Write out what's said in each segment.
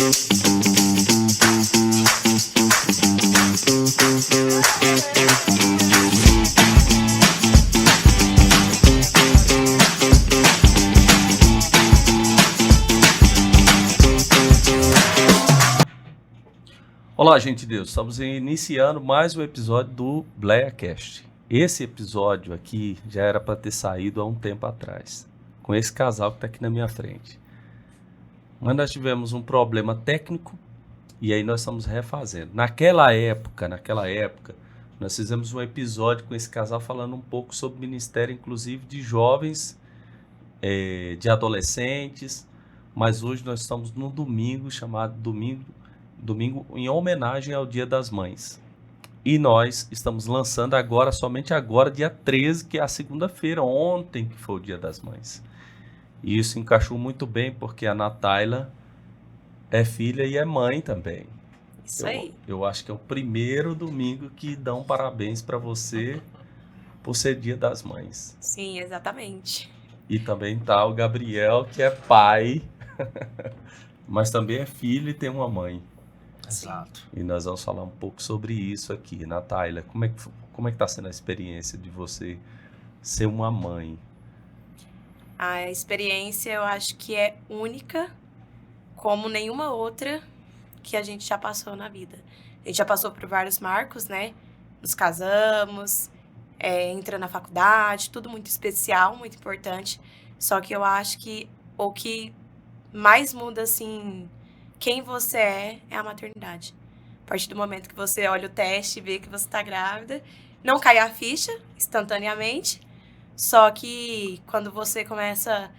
Olá, gente de Deus, estamos iniciando mais um episódio do BleaCast. Esse episódio aqui já era para ter saído há um tempo atrás, com esse casal que está aqui na minha frente. Mas nós tivemos um problema técnico e aí nós estamos refazendo. Naquela época, nós fizemos um episódio com esse casal falando um pouco sobre ministério, inclusive de jovens, de adolescentes, mas hoje nós estamos num domingo chamado Domingo em homenagem ao Dia das Mães. E nós estamos lançando somente agora, dia 13, que é a segunda-feira, ontem que foi o Dia das Mães. E isso encaixou muito bem, porque a Natália é filha e é mãe também. Isso aí. Eu acho que é o primeiro domingo que dão parabéns para você por ser Dia das Mães. Sim, exatamente. E também tá o Gabriel, que é pai, mas também é filho e tem uma mãe. Exato. E nós vamos falar um pouco sobre isso aqui. Natália, como é que está sendo a experiência de você ser uma mãe? A experiência eu acho que é única, como nenhuma outra que a gente já passou na vida. A gente já passou por vários marcos, né? Nos casamos, entra na faculdade, tudo muito especial, muito importante. Só que eu acho que o que mais muda, assim, quem você é a maternidade. A partir do momento que você olha o teste e vê que você está grávida, não cai a ficha instantaneamente, só que quando você começa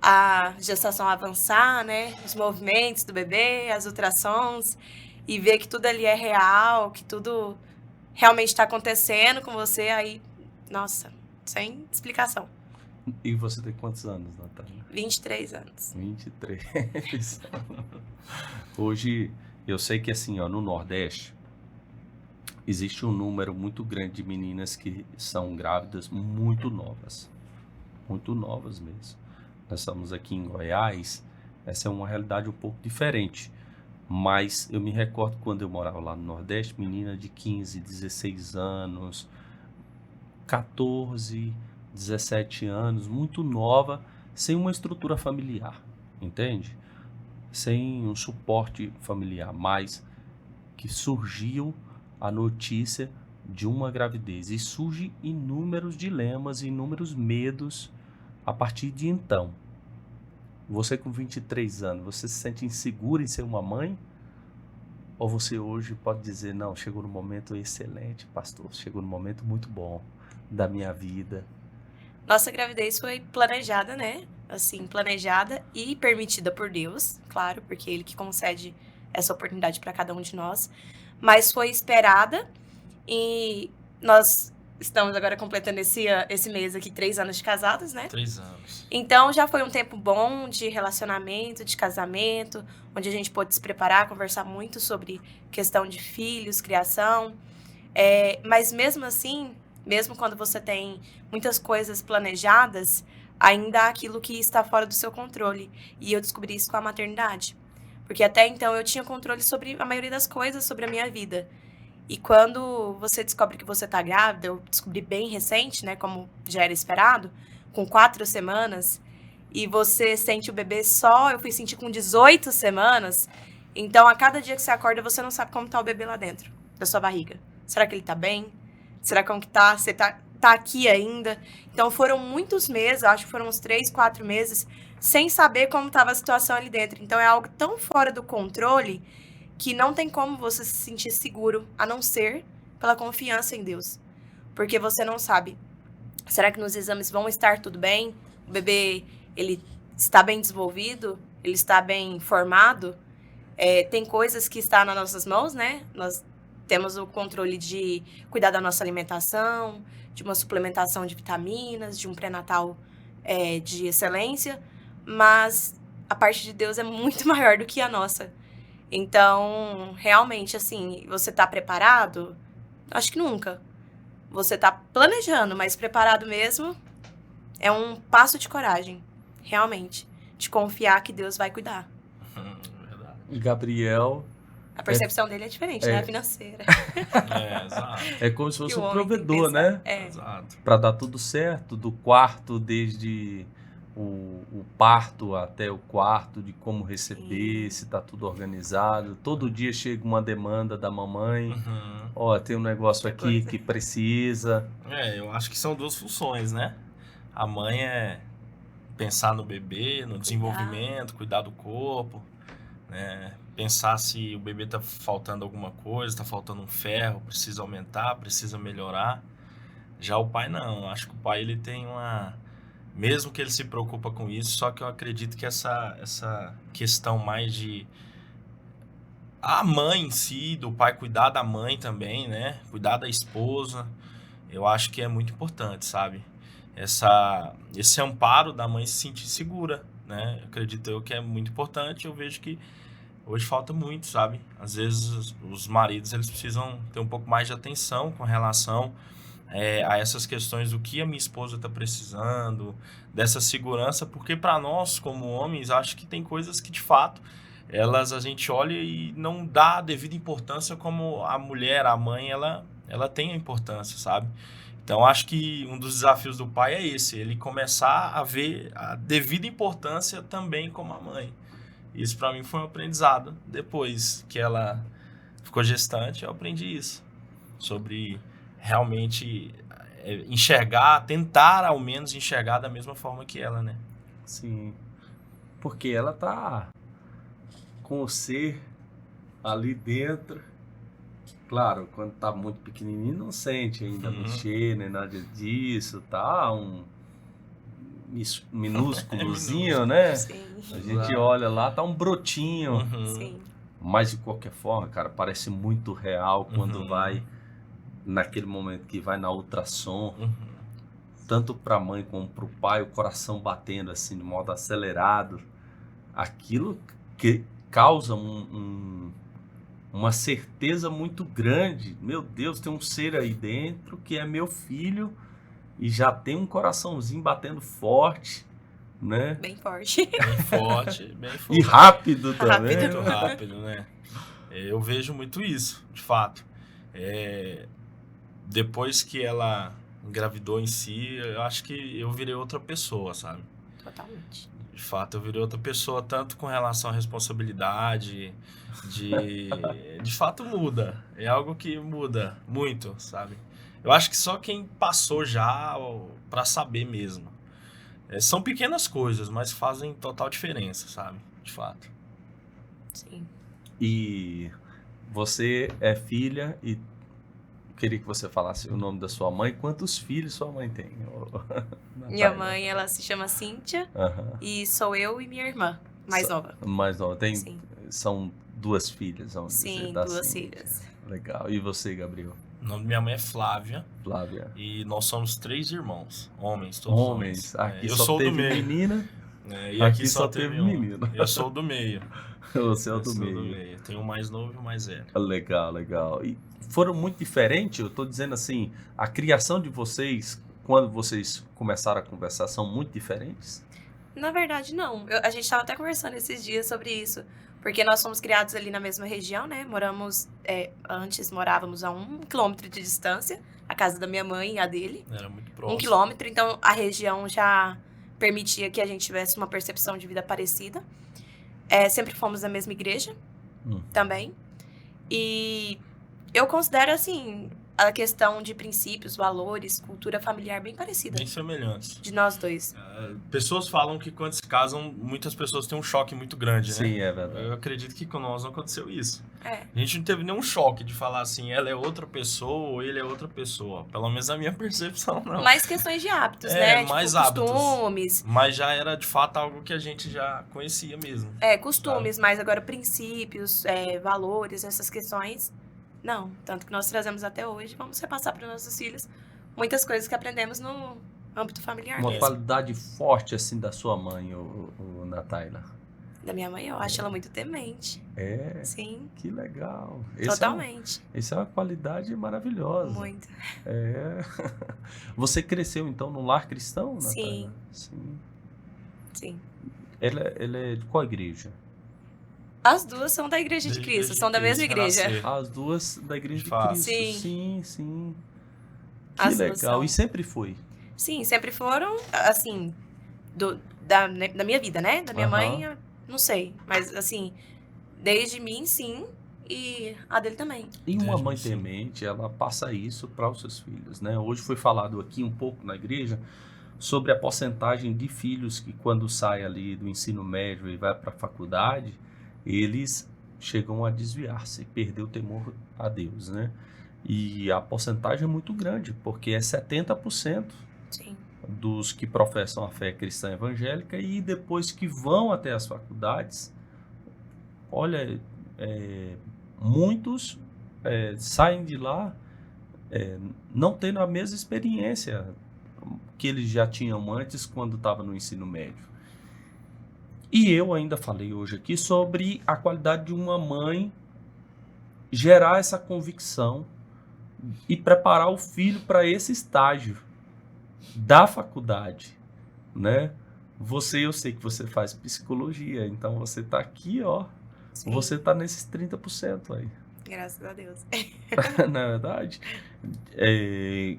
a gestação avançar, né, os movimentos do bebê, as ultrassons, e ver que tudo ali é real, que tudo realmente está acontecendo com você, aí, nossa, sem explicação. E você tem quantos anos, Natália? 23 anos. 23. Hoje, eu sei que assim, no Nordeste, existe um número muito grande de meninas que são grávidas muito novas mesmo. Nós estamos aqui em Goiás, essa é uma realidade um pouco diferente, mas eu me recordo quando eu morava lá no Nordeste, menina de 15, 16 anos, 14, 17 anos, muito nova, sem uma estrutura familiar, entende? Sem um suporte familiar, mas que surgiu a notícia de uma gravidez e surge inúmeros dilemas, inúmeros medos a partir de então. Você com 23 anos, você se sente insegura em ser uma mãe? Ou você hoje pode dizer, não, chegou no momento excelente, pastor, chegou no momento muito bom da minha vida? Nossa gravidez foi planejada, né? Assim, planejada e permitida por Deus, claro, porque Ele que concede essa oportunidade para cada um de nós. Mas foi esperada e nós estamos agora completando esse mês aqui 3 anos de casados, né? 3 anos. Então já foi um tempo bom de relacionamento, de casamento, onde a gente pôde se preparar, conversar muito sobre questão de filhos, criação. Mas mesmo assim, mesmo quando você tem muitas coisas planejadas, ainda há aquilo que está fora do seu controle. E eu descobri isso com a maternidade. Porque até então eu tinha controle sobre a maioria das coisas sobre a minha vida. E quando você descobre que você está grávida, eu descobri bem recente, né, como já era esperado, com 4 semanas, e você sente o bebê só, eu fui sentir com 18 semanas, então a cada dia que você acorda, você não sabe como está o bebê lá dentro da sua barriga. Será que ele está bem? Será como que tá? Você tá aqui ainda? Então foram muitos meses, acho que foram uns 3, 4 meses, sem saber como estava a situação ali dentro. Então é algo tão fora do controle que não tem como você se sentir seguro, a não ser pela confiança em Deus. Porque você não sabe, será que nos exames vão estar tudo bem? O bebê, ele está bem desenvolvido? Ele está bem formado? Tem coisas que estão nas nossas mãos, né? Nós temos o controle de cuidar da nossa alimentação, de uma suplementação de vitaminas, de um pré-natal de excelência, mas a parte de Deus é muito maior do que a nossa. Então, realmente, assim, você tá preparado? Acho que nunca. Você tá planejando, mas preparado mesmo é um passo de coragem, realmente, de confiar que Deus vai cuidar. Verdade. Gabriel A percepção dele é diferente, né? A financeira. Exato. é como se Que fosse o um homem tem que provedor, pensar. né? É. Exato. Para dar tudo certo, do quarto, desde o parto até o quarto, de como receber, se tá tudo organizado. Todo dia chega uma demanda da mamãe. Uhum. Ó, tem um negócio Outra aqui coisa. que precisa. Eu acho que são duas funções, né? A mãe é pensar no bebê, no desenvolvimento, cuidar do corpo, né? Pensar se o bebê tá faltando alguma coisa, tá faltando um ferro, precisa aumentar, precisa melhorar. Já o pai não, acho que o pai ele tem mesmo que ele se preocupa com isso, só que eu acredito que essa questão mais de a mãe em si, do pai cuidar da mãe também, né? Cuidar da esposa, eu acho que é muito importante, sabe? Esse amparo da mãe se sentir segura, né? Acredito eu que é muito importante. Eu vejo que hoje falta muito, sabe? Às vezes os maridos eles precisam ter um pouco mais de atenção com relação a essas questões do que a minha esposa está precisando, dessa segurança, porque para nós como homens acho que tem coisas que de fato a gente olha e não dá a devida importância como a mulher, a mãe, ela tem a importância, sabe? Então, acho que um dos desafios do pai é esse, ele começar a ver a devida importância também como a mãe. Isso para mim foi um aprendizado. Depois que ela ficou gestante, eu aprendi isso. Sobre realmente enxergar, tentar ao menos enxergar da mesma forma que ela, né? Sim. Porque ela tá com o ser ali dentro. Claro, quando tá muito pequenininho não sente ainda mexer, nem nada disso, tá um minúsculozinho, né? Sim. A gente olha lá, tá um brotinho. Uhum. Sim. Mas de qualquer forma, cara, parece muito real quando vai naquele momento que vai na ultrassom, tanto pra mãe como pro pai, o coração batendo assim de modo acelerado. Aquilo que causa uma certeza muito grande. Meu Deus, tem um ser aí dentro que é meu filho e já tem um coraçãozinho batendo forte, né? Bem forte. Bem forte. E rápido também. Muito rápido, né? Eu vejo muito isso, de fato. Depois que ela engravidou em si, eu acho que eu virei outra pessoa, sabe? Totalmente. De fato, eu virei outra pessoa, tanto com relação à responsabilidade, de fato muda. É algo que muda muito, sabe? Eu acho que só quem passou já pra saber mesmo. São pequenas coisas, mas fazem total diferença, sabe? De fato. Sim. E você é filha e queria que você falasse o nome da sua mãe. Quantos filhos sua mãe tem? Minha mãe, ela se chama Cíntia e sou eu e minha irmã, mais nova. Mais nova. Sim. São duas filhas, vamos Sim, dizer. Da duas Cíntia. filhas. Legal. E você, Gabriel? O nome da minha mãe é Flávia. Flávia. E nós somos 3 irmãos, homens, todos Homens. Aqui eu só sou teve do meio. menina. E aqui só teve um. menino. Eu sou do meio. Você é o Eu do sou meio. Tem um mais novo e um mais velho. Legal, legal. E foram muito diferentes? Eu tô dizendo assim, a criação de vocês, quando vocês começaram a conversar, são muito diferentes? Na verdade, não. A gente estava até conversando esses dias sobre isso. Porque nós fomos criados ali na mesma região, né? Antes morávamos a 1 quilômetro de distância. A casa da minha mãe e a dele. Era muito próximo. 1 quilômetro. Então, a região já permitia que a gente tivesse uma percepção de vida parecida. Sempre fomos da mesma igreja também. E eu considero, assim, a questão de princípios, valores, cultura familiar bem parecida. Bem semelhantes. De nós dois. Pessoas falam que quando se casam, muitas pessoas têm um choque muito grande, né? Sim, é verdade. Eu acredito que com nós não aconteceu isso. É. A gente não teve nenhum choque de falar assim, ela é outra pessoa ou ele é outra pessoa. Pelo menos a minha percepção, não. Mais questões de hábitos, né? Mais tipo, hábitos. costumes. Mas já era, de fato, algo que a gente já conhecia mesmo. Costumes, mas agora princípios, valores, essas questões, não. Tanto que nós trazemos até hoje, vamos repassar para nossos filhos muitas coisas que aprendemos no âmbito familiar Uma mesmo. qualidade forte, assim, da sua mãe, o Nataila. Da minha mãe, eu acho ela muito temente. É? Sim. Que legal. Totalmente. Isso é uma qualidade maravilhosa. Muito. Você cresceu, então, num lar cristão, Nataila? Sim. Sim. Ela é de qual igreja? As duas são da Igreja de Cristo, são da mesma igreja. Renascer. As duas da Igreja de fato. Cristo. Sim. Sim, sim. Que As duas legal. são. E sempre foi. Sim, sempre foram, assim, da minha vida, né? Da minha Aham. mãe, eu não sei. Mas, assim, desde mim, sim, e a dele também. E uma Desde mãe sim. temente, ela passa isso para os seus filhos, né? Hoje foi falado aqui um pouco na igreja sobre a porcentagem de filhos que quando sai ali do ensino médio e vai para a faculdade, eles chegam a desviar-se, perder o temor a Deus, né? E a porcentagem é muito grande, porque é 70% Sim. dos que professam a fé cristã evangélica e depois que vão até as faculdades, olha, muitos saem de lá não tendo a mesma experiência que eles já tinham antes quando estavam no ensino médio. E eu ainda falei hoje aqui sobre a qualidade de uma mãe gerar essa convicção e preparar o filho para esse estágio da faculdade, né? Eu sei que você faz psicologia, então você está aqui, ó, Sim. você está nesses 30% aí. Graças a Deus. Na verdade, e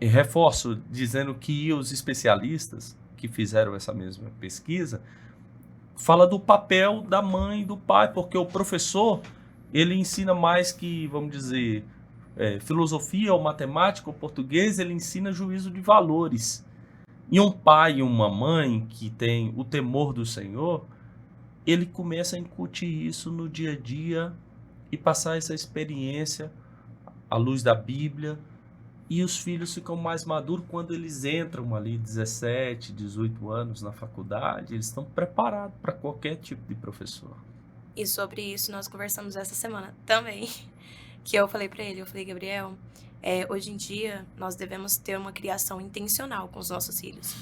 reforço dizendo que os especialistas que fizeram essa mesma pesquisa fala do papel da mãe e do pai, porque o professor ele ensina mais que, vamos dizer, filosofia ou matemática ou português, ele ensina juízo de valores. E um pai e uma mãe que tem o temor do Senhor, ele começa a incutir isso no dia a dia e passar essa experiência à luz da Bíblia, e os filhos ficam mais maduros quando eles entram ali 17, 18 anos na faculdade, eles estão preparados para qualquer tipo de professor. E sobre isso nós conversamos essa semana também, que eu falei pra ele, Gabriel, hoje em dia nós devemos ter uma criação intencional com os nossos filhos,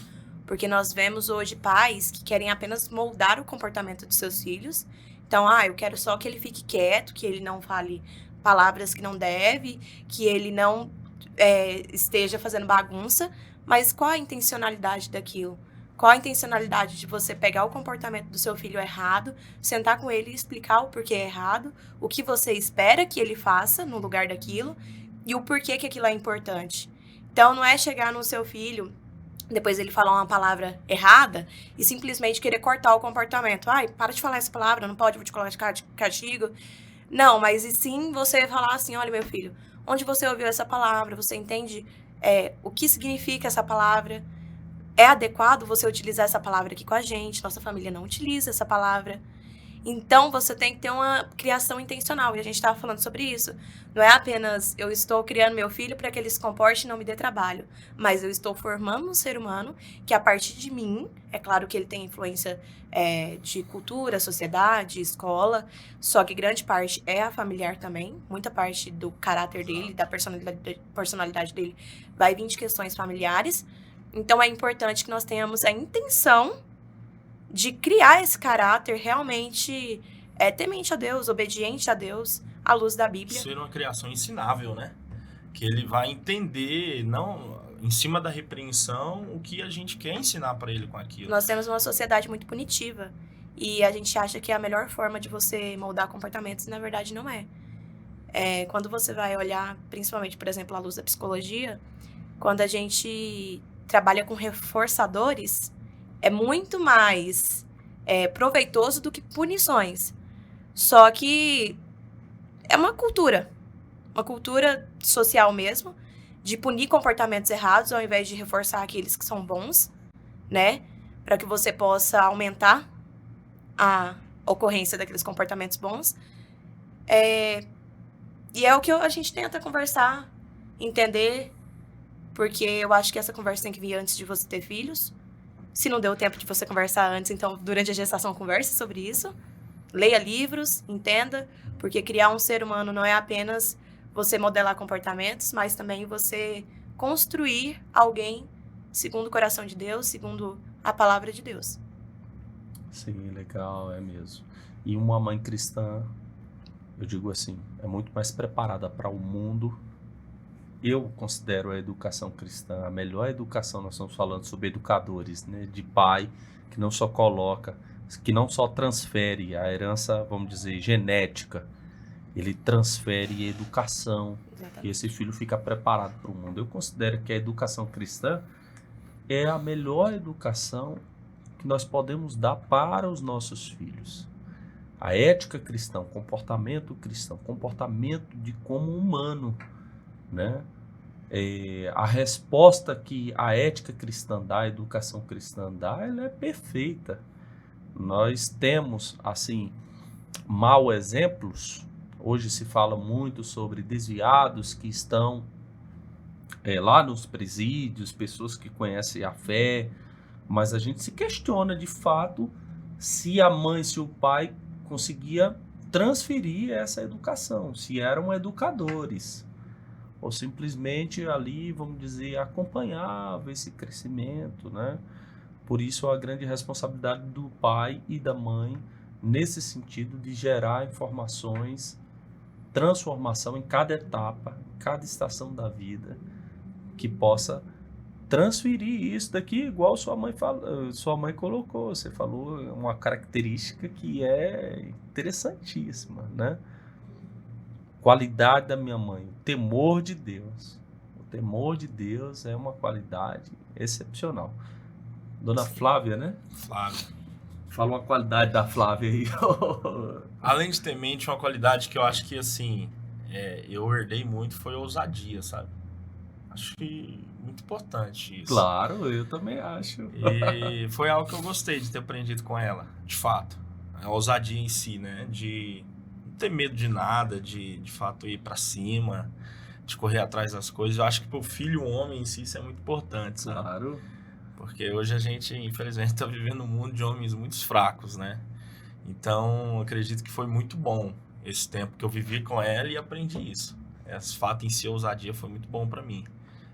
porque nós vemos hoje pais que querem apenas moldar o comportamento de seus filhos. Então, eu quero só que ele fique quieto, que ele não fale palavras que não deve, que ele não esteja fazendo bagunça, mas qual a intencionalidade daquilo? Qual a intencionalidade de você pegar o comportamento do seu filho errado, sentar com ele e explicar o porquê é errado, o que você espera que ele faça no lugar daquilo e o porquê que aquilo é importante. Então, não é chegar no seu filho, depois ele falar uma palavra errada e simplesmente querer cortar o comportamento. Para de falar essa palavra, não pode, vou te colocar de castigo. Não, mas e sim você falar assim, olha, meu filho, onde você ouviu essa palavra? Você entende o que significa essa palavra? É adequado você utilizar essa palavra aqui com a gente? Nossa família não utiliza essa palavra. Então, você tem que ter uma criação intencional. E a gente estava falando sobre isso. Não é apenas eu estou criando meu filho para que ele se comporte e não me dê trabalho. Mas eu estou formando um ser humano que, a partir de mim, é claro que ele tem influência de cultura, sociedade, escola, só que grande parte é a familiar também. Muita parte do caráter dele, da personalidade dele, vai vir de questões familiares. Então, é importante que nós tenhamos a intenção de criar esse caráter realmente temente a Deus, obediente a Deus, à luz da Bíblia. Ser uma criação ensinável, né? Que ele vai entender, não em cima da repreensão, o que a gente quer ensinar para ele com aquilo. Nós temos uma sociedade muito punitiva e a gente acha que é a melhor forma de você moldar comportamentos e, na verdade, não é. Quando você vai olhar, principalmente, por exemplo, à luz da psicologia, quando a gente trabalha com reforçadores, é muito mais proveitoso do que punições. Só que é uma cultura social mesmo, de punir comportamentos errados ao invés de reforçar aqueles que são bons, né? Para que você possa aumentar a ocorrência daqueles comportamentos bons. E é o que a gente tenta conversar, entender, porque eu acho que essa conversa tem que vir antes de você ter filhos. Se não deu tempo de você conversar antes, então durante a gestação converse sobre isso. Leia livros, entenda, porque criar um ser humano não é apenas você modelar comportamentos, mas também você construir alguém segundo o coração de Deus, segundo a palavra de Deus. Sim, legal, é mesmo. E uma mãe cristã, eu digo assim, é muito mais preparada para o mundo. Eu considero a educação cristã a melhor educação. Nós estamos falando sobre educadores, né? De pai, que não só coloca que não só transfere a herança, vamos dizer, genética, ele transfere a educação, Exatamente. que esse filho fica preparado para o mundo. Eu considero que a educação cristã é a melhor educação que nós podemos dar para os nossos filhos. A ética cristã, comportamento de como humano, né? A resposta que a ética cristã dá, a educação cristã dá, ela é perfeita. Nós temos, assim, mau exemplos. Hoje se fala muito sobre desviados que estão lá nos presídios, pessoas que conhecem a fé, mas a gente se questiona de fato se a mãe, se o pai conseguia transferir essa educação, se eram educadores, ou simplesmente ali, vamos dizer, acompanhava esse crescimento, né? Por isso a grande responsabilidade do pai e da mãe nesse sentido de gerar informações, transformação em cada etapa, em cada estação da vida, que possa transferir isso daqui, igual sua mãe colocou, você falou uma característica que é interessantíssima, né? Qualidade da minha mãe, o temor de Deus. O temor de Deus é uma qualidade excepcional. Dona Flávia, né? Flávia. Fala uma qualidade da Flávia aí. Além de temente, uma qualidade que eu acho que, assim, eu herdei muito foi a ousadia, sabe? Acho que muito importante isso. Claro, eu também acho. E foi algo que eu gostei de ter aprendido com ela, de fato. A ousadia em si, né? De não ter medo de nada, de fato ir pra cima, de correr atrás das coisas. Eu acho que pro filho homem em si isso é muito importante, sabe? Claro. Porque hoje a gente, infelizmente, está vivendo um mundo de homens muito fracos, né? Então, acredito que foi muito bom esse tempo que eu vivi com ela e aprendi isso. Esse fato em si, a ousadia, foi muito bom para mim.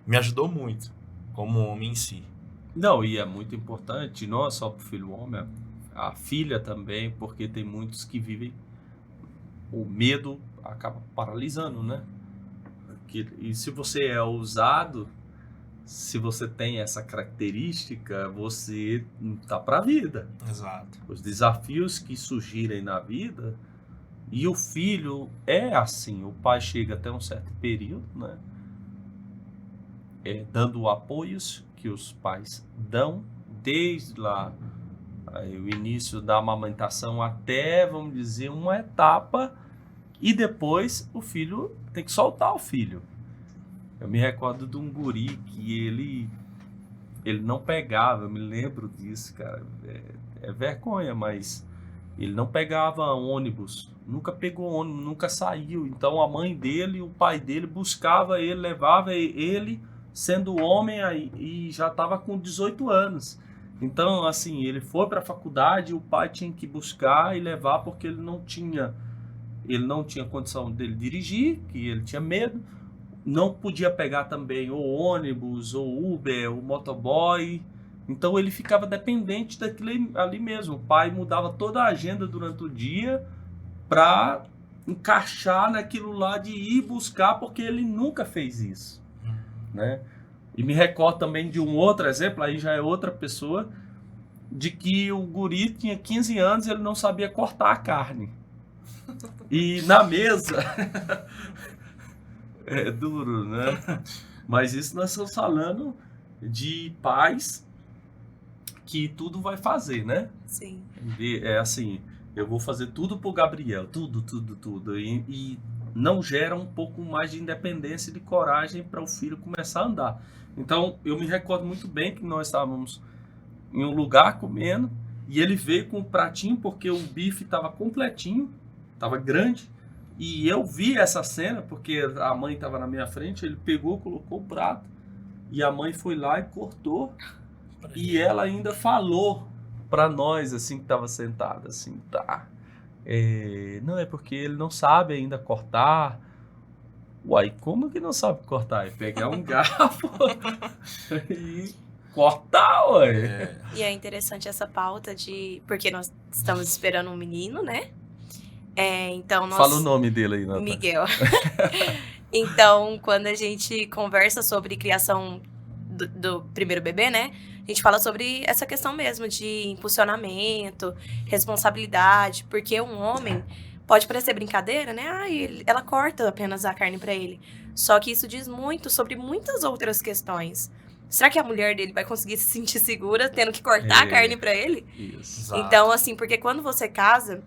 Me ajudou muito, como homem em si. Não, e é muito importante, não só para o filho homem, a filha também, porque tem muitos que vivem, o medo acaba paralisando, né? E se você é ousado, se você tem essa característica, você tá para a vida. Exato. Os desafios que surgirem na vida, e o filho é assim, o pai chega até um certo período, né? Dando apoios que os pais dão, desde lá o início da amamentação até, vamos dizer, uma etapa, e depois o filho tem que soltar o filho. Eu me recordo de um guri que ele não pegava, eu me lembro disso, cara, é vergonha, mas ele não pegava ônibus, nunca pegou ônibus, nunca saiu. Então a mãe dele e o pai dele buscava ele, levava ele, sendo homem aí, e já estava com 18 anos. Então, assim, ele foi para a faculdade, o pai tinha que buscar e levar porque ele não tinha condição dele dirigir, que ele tinha medo. Não podia pegar também o ônibus, ou Uber, o motoboy. Então ele ficava dependente daquilo ali mesmo. O pai mudava toda a agenda durante o dia para encaixar naquilo lá de ir buscar, porque ele nunca fez isso, né? E me recordo também de um outro exemplo, aí já é outra pessoa, de que o guri tinha 15 anos e ele não sabia cortar a carne. E na mesa... É duro, né? Mas isso nós estamos falando de pais que tudo vai fazer, né? Sim. É assim, eu vou fazer tudo pro Gabriel, tudo. E não gera um pouco mais de independência e de coragem para o filho começar a andar. Então, eu me recordo muito bem que nós estávamos em um lugar comendo e ele veio com um pratinho porque o bife estava completinho, estava grande. E eu vi essa cena, porque a mãe estava na minha frente, ele pegou, colocou o prato, e a mãe foi lá e cortou, e ela ainda falou para nós, assim, que estava sentada, assim, tá, não, é porque ele não sabe ainda cortar. Uai, como que não sabe cortar? É pegar um garfo e cortar, ué. E é interessante essa pauta porque nós estamos esperando um menino, né? Então Fala o nome dele aí, Nata. Miguel. Então, quando a gente conversa sobre criação do primeiro bebê, né? a gente fala sobre essa questão mesmo de impulsionamento, responsabilidade, porque um homem pode parecer brincadeira, né? Ela corta apenas a carne para ele. Só que isso diz muito sobre muitas outras questões. Será que a mulher dele vai conseguir se sentir segura tendo que cortar a carne para ele? Isso. Exato. Então, assim, porque quando você casa,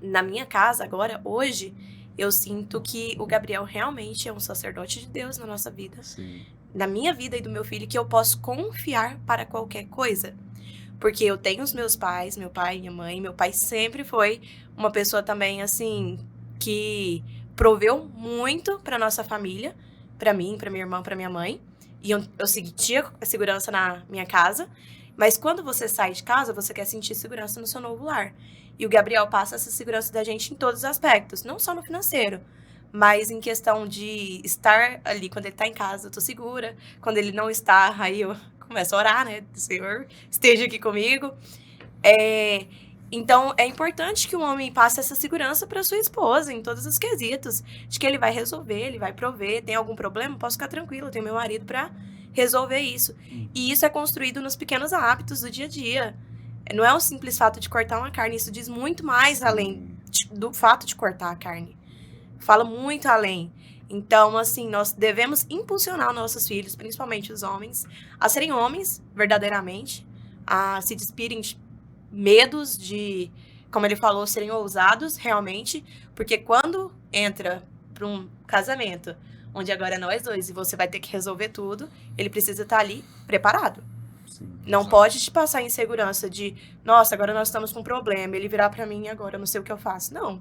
na minha casa agora, hoje, eu sinto que o Gabriel realmente é um sacerdote de Deus na nossa vida. Sim. Na minha vida e do meu filho, que eu posso confiar para qualquer coisa. Porque eu tenho os meus pais, meu pai e minha mãe. Meu pai sempre foi uma pessoa também, assim, que proveu muito para nossa família, para mim, para minha irmã, para minha mãe. E eu sentia segurança na minha casa. Mas quando você sai de casa, você quer sentir segurança no seu novo lar. E o Gabriel passa essa segurança da gente em todos os aspectos, não só no financeiro, mas em questão de estar ali, quando ele tá em casa, eu tô segura. Quando ele não está, aí eu começo a orar, né? Senhor, esteja aqui comigo. Então, é importante que o homem passe essa segurança para sua esposa, em todos os quesitos, de que ele vai resolver, ele vai prover. Tem algum problema? Posso ficar tranquilo, eu tenho meu marido para resolver isso. E isso é construído nos pequenos hábitos do dia a dia. Não é o simples fato de cortar uma carne, isso diz muito mais além do fato de cortar a carne. Fala muito além. Então, assim, nós devemos impulsionar nossos filhos, principalmente os homens, a serem homens, verdadeiramente, a se despirem de medos de, como ele falou, serem ousados, realmente, porque quando entra para um casamento, onde agora é nós dois e você vai ter que resolver tudo, ele precisa estar ali preparado. Não pode te passar insegurança de, nossa, agora nós estamos com um problema, ele virar pra mim agora, eu não sei o que eu faço. Não.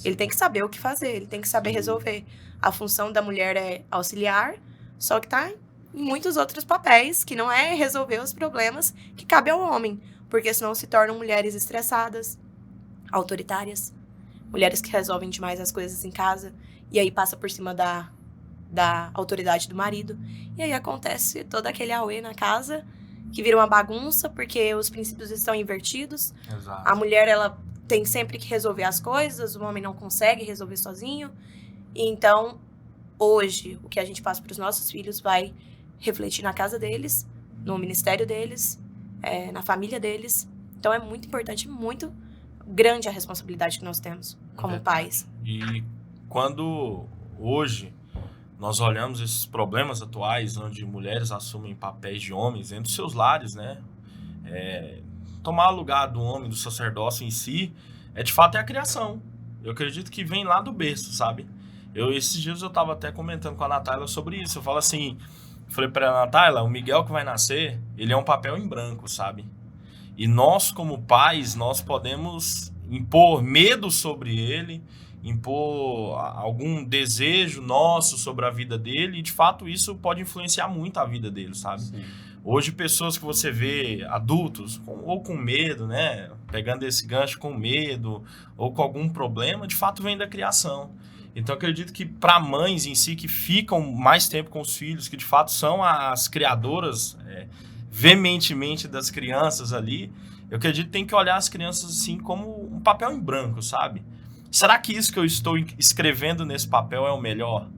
Ele tem que saber o que fazer, ele tem que saber resolver. A função da mulher é auxiliar, só que tá em muitos outros papéis, que não é resolver os problemas que cabe ao homem, porque senão se tornam mulheres estressadas, autoritárias, mulheres que resolvem demais as coisas em casa, e aí passa por cima da autoridade do marido, e aí acontece todo aquele auê na casa, que vira uma bagunça, porque os princípios estão invertidos. Exato. A mulher, ela tem sempre que resolver as coisas, o homem não consegue resolver sozinho. E então, hoje, o que a gente passa para os nossos filhos vai refletir na casa deles, no ministério deles, na família deles. Então, é muito importante, muito grande a responsabilidade que nós temos como pais. E quando hoje nós olhamos esses problemas atuais, onde mulheres assumem papéis de homens dentro dos seus lares, né? Tomar lugar do homem, do sacerdócio em si, de fato é a criação. Eu acredito que vem lá do berço, sabe? Esses dias eu estava até comentando com a Natália sobre isso. Eu falo assim, falei para a Natália, o Miguel que vai nascer, ele é um papel em branco, sabe? E nós, como pais, nós podemos impor medo sobre ele, impor algum desejo nosso sobre a vida dele, e de fato isso pode influenciar muito a vida dele, sabe? Sim. Hoje pessoas que você vê, adultos, ou com medo, né? Pegando esse gancho com medo, ou com algum problema, de fato vem da criação. Então eu acredito que para mães em si que ficam mais tempo com os filhos, que de fato são as criadoras veementemente das crianças ali, eu acredito que tem que olhar as crianças assim como um papel em branco, sabe? Será que isso que eu estou escrevendo nesse papel é o melhor?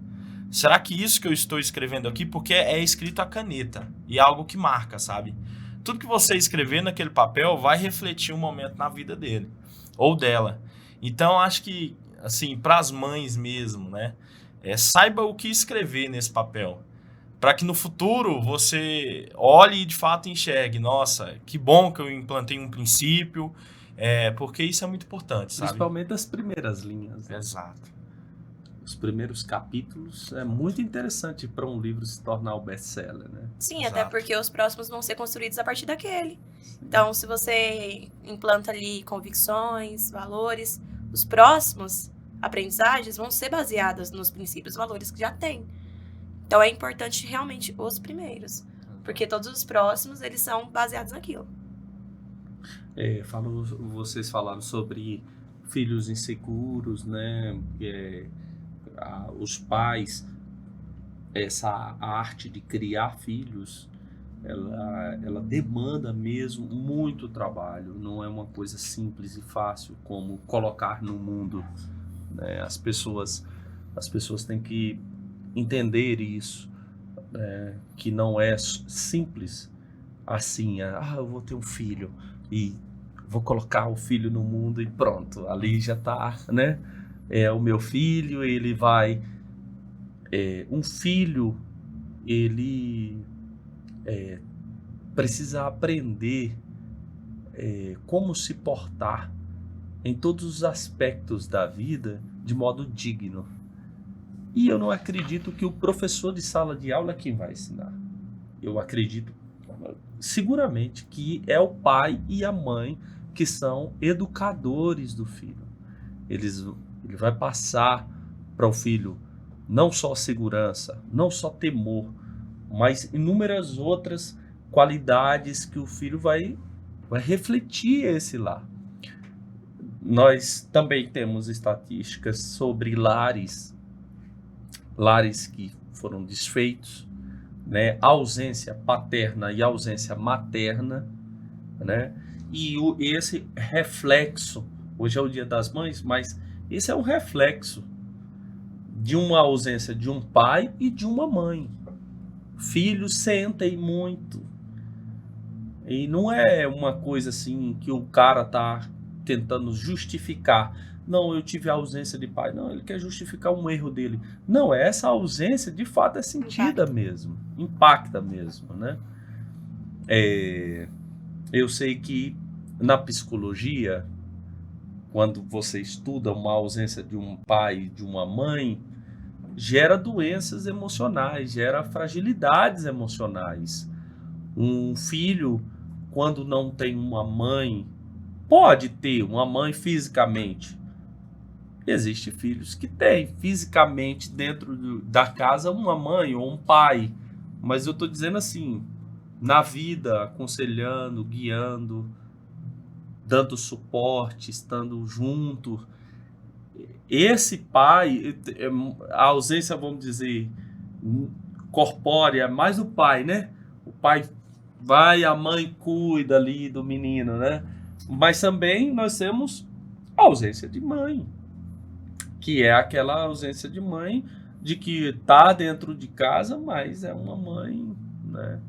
Será que isso que eu estou escrevendo aqui, porque é escrito a caneta, e é algo que marca, sabe? Tudo que você escrever naquele papel vai refletir um momento na vida dele, ou dela. Então, acho que, assim, para as mães mesmo, né? Saiba o que escrever nesse papel, para que no futuro você olhe e de fato enxergue, nossa, que bom que eu implantei um princípio, porque isso é muito importante, sabe? Principalmente as primeiras linhas. Né? Exato. Os primeiros capítulos é muito interessante para um livro se tornar o best-seller, né? Sim, Exato. Até porque os próximos vão ser construídos a partir daquele. Sim. Então, se você implanta ali convicções, valores, os próximos aprendizagens vão ser baseadas nos princípios e valores que já tem. Então, é importante realmente os primeiros, porque todos os próximos, eles são baseados naquilo. Vocês falaram sobre filhos inseguros, né? Os pais, essa arte de criar filhos, ela demanda mesmo muito trabalho. Não é uma coisa simples e fácil como colocar no mundo, né? As pessoas têm que entender isso, que não é simples assim, eu vou ter um filho e vou colocar o filho no mundo e pronto, ali já tá, né? É o meu filho, ele vai... um filho, ele precisa aprender como se portar em todos os aspectos da vida de modo digno. E eu não acredito que o professor de sala de aula é quem vai ensinar. Eu acredito seguramente que é o pai e a mãe que são educadores do filho. Ele vai passar para o filho não só segurança, não só temor, mas inúmeras outras qualidades que o filho vai refletir esse lar. Nós também temos estatísticas sobre lares que foram desfeitos, né? A ausência paterna e a ausência materna, né? E esse reflexo, hoje é o Dia das Mães, mas esse é um reflexo de uma ausência de um pai e de uma mãe. Filhos sentem muito. E não é uma coisa assim que o cara tá tentando justificar. Não, eu tive a ausência de pai. Não, ele quer justificar um erro dele. Não, essa ausência de fato é sentida mesmo. Impacta mesmo, né? Eu sei que na psicologia, quando você estuda uma ausência de um pai e de uma mãe, gera doenças emocionais, gera fragilidades emocionais. Um filho, quando não tem uma mãe, pode ter uma mãe fisicamente. Existem filhos que têm fisicamente dentro da casa uma mãe ou um pai. Mas eu estou dizendo assim, na vida, aconselhando, guiando, dando suporte, estando junto. Esse pai, a ausência, vamos dizer, corpórea, mais o pai, né? O pai vai, a mãe cuida ali do menino, né? Mas também nós temos a ausência de mãe, que é aquela ausência de mãe de que está dentro de casa, mas é uma mãe, né,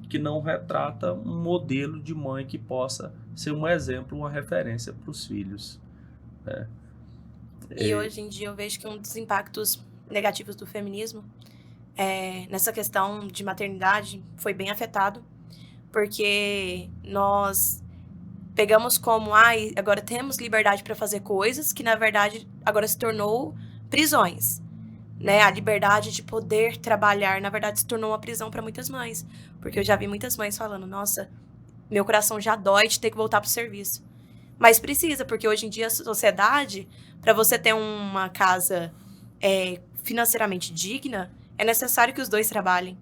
que não retrata um modelo de mãe que possa ser um exemplo, uma referência para os filhos, né? E hoje em dia eu vejo que um dos impactos negativos do feminismo nessa questão de maternidade foi bem afetado, porque nós pegamos como, agora temos liberdade para fazer coisas que, na verdade, agora se tornou prisões, né? A liberdade de poder trabalhar, na verdade, se tornou uma prisão para muitas mães. Porque eu já vi muitas mães falando, nossa, meu coração já dói de ter que voltar para o serviço. Mas precisa, porque hoje em dia a sociedade, para você ter uma casa financeiramente digna, é necessário que os dois trabalhem.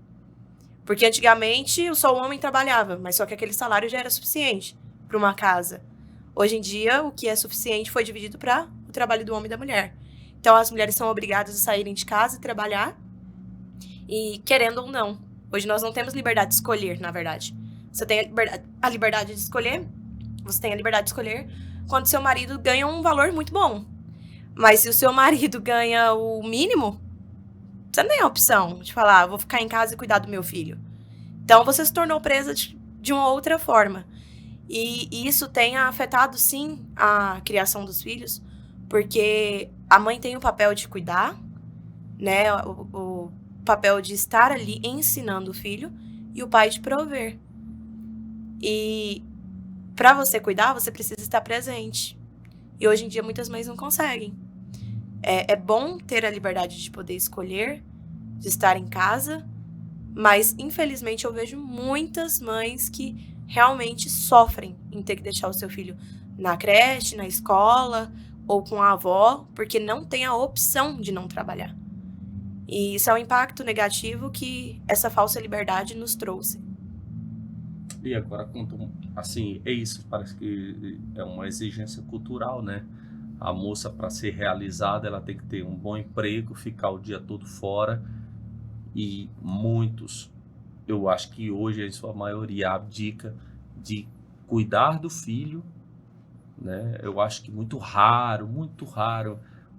Porque antigamente só o homem trabalhava, mas só que aquele salário já era suficiente para uma casa. Hoje em dia, o que é suficiente foi dividido para o trabalho do homem e da mulher. Então, as mulheres são obrigadas a saírem de casa e trabalhar, e querendo ou não. Hoje nós não temos liberdade de escolher, na verdade. Você tem a liberdade de escolher, você tem a liberdade de escolher quando seu marido ganha um valor muito bom. Mas se o seu marido ganha o mínimo, você não tem a opção de falar, vou ficar em casa e cuidar do meu filho. Então, você se tornou presa de uma outra forma. E isso tem afetado, sim, a criação dos filhos, porque a mãe tem o papel de cuidar, né, o papel de estar ali ensinando o filho, e o pai de prover. E para você cuidar, você precisa estar presente. E hoje em dia muitas mães não conseguem. É bom ter a liberdade de poder escolher, de estar em casa, mas infelizmente eu vejo muitas mães que realmente sofrem em ter que deixar o seu filho na creche, na escola ou com a avó, porque não tem a opção de não trabalhar. E isso é um impacto negativo que essa falsa liberdade nos trouxe. E agora, assim, é isso, parece que é uma exigência cultural, né? A moça, para ser realizada, ela tem que ter um bom emprego, ficar o dia todo fora, e muitos, eu acho que hoje, em sua maioria, abdica de cuidar do filho, né? Eu acho que muito raro,